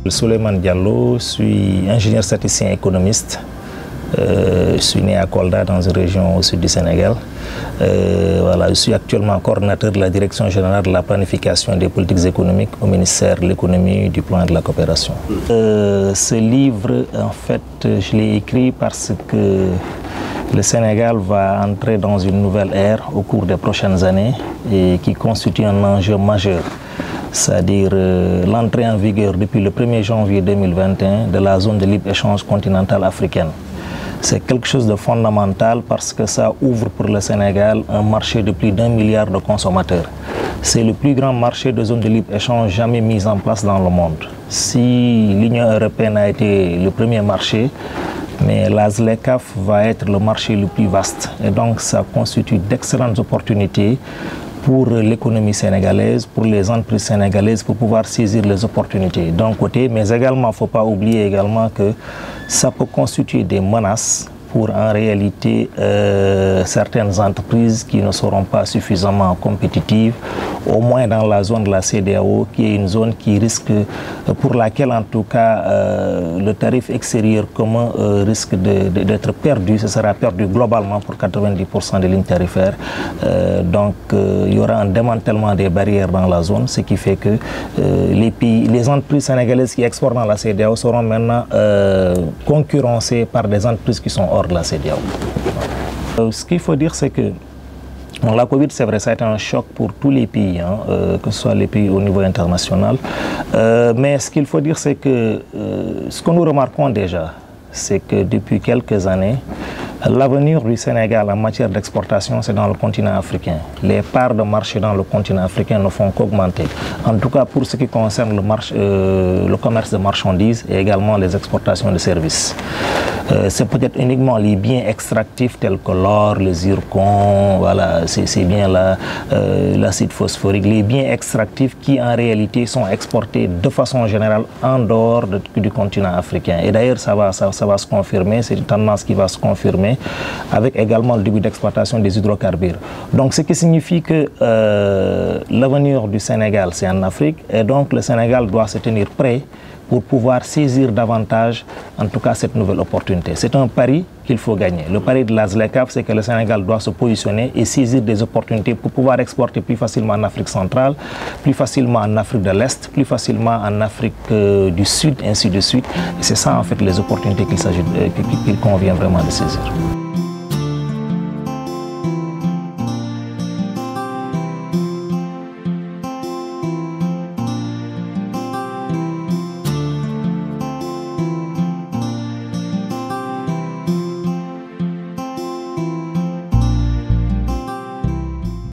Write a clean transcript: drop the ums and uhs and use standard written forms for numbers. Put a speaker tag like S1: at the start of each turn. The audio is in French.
S1: m'appelle Souleymane Diallo, je suis ingénieur statisticien économiste. Je suis né à Kolda, dans une région au sud du Sénégal. Je suis actuellement coordonnateur de la Direction générale de la planification des politiques économiques au ministère de l'économie, du plan et de la coopération. Ce livre, en fait, je l'ai écrit parce que le Sénégal va entrer dans une nouvelle ère au cours des prochaines années et qui constitue un enjeu majeur. C'est-à-dire l'entrée en vigueur depuis le 1er janvier 2021 de la zone de libre-échange continentale africaine. C'est quelque chose de fondamental parce que ça ouvre pour le Sénégal un marché de plus d'1 milliard de consommateurs. C'est le plus grand marché de zone de libre-échange jamais mis en place dans le monde. Si l'Union européenne a été le premier marché, mais la ZLECAf va être le marché le plus vaste. Et donc ça constitue d'excellentes opportunités pour l'économie sénégalaise, pour les entreprises sénégalaises, pour pouvoir saisir les opportunités d'un côté, mais également, il ne faut pas oublier également que ça peut constituer des menaces pour en réalité certaines entreprises qui ne seront pas suffisamment compétitives, au moins dans la zone de la CEDEAO, qui est une zone qui risque, pour laquelle en tout cas le tarif extérieur commun risque d'être perdu, ce sera perdu globalement pour 90% des lignes tarifaires. Donc il y aura un démantèlement des barrières dans la zone, ce qui fait que les entreprises sénégalaises qui exportent dans la CEDEAO seront maintenant concurrencées par des entreprises qui sont hors de la CEDEAO. Ce qu'il faut dire, c'est que la Covid, c'est vrai, ça a été un choc pour tous les pays, que ce soit les pays au niveau international. Mais ce qu'il faut dire, c'est que ce que nous remarquons déjà, c'est que depuis quelques années, l'avenir du Sénégal en matière d'exportation, c'est dans le continent africain. Les parts de marché dans le continent africain ne font qu'augmenter. En tout cas, pour ce qui concerne le commerce de marchandises et également les exportations de services. C'est peut-être uniquement les biens extractifs tels que l'or, le zircon, voilà, c'est bien l'acide phosphorique, les biens extractifs qui en réalité sont exportés de façon générale en dehors du continent africain. Et d'ailleurs, ça va se confirmer, c'est une tendance qui va se confirmer avec également le début d'exploitation des hydrocarbures. Donc ce qui signifie que l'avenir du Sénégal, c'est en Afrique, et donc le Sénégal doit se tenir prêt pour pouvoir saisir davantage, en tout cas, cette nouvelle opportunité. C'est un pari qu'il faut gagner. Le pari de la ZLECAf, c'est que le Sénégal doit se positionner et saisir des opportunités pour pouvoir exporter plus facilement en Afrique centrale, plus facilement en Afrique de l'Est, plus facilement en Afrique du Sud, ainsi de suite. Et c'est ça, en fait, les opportunités qu'il convient vraiment de saisir.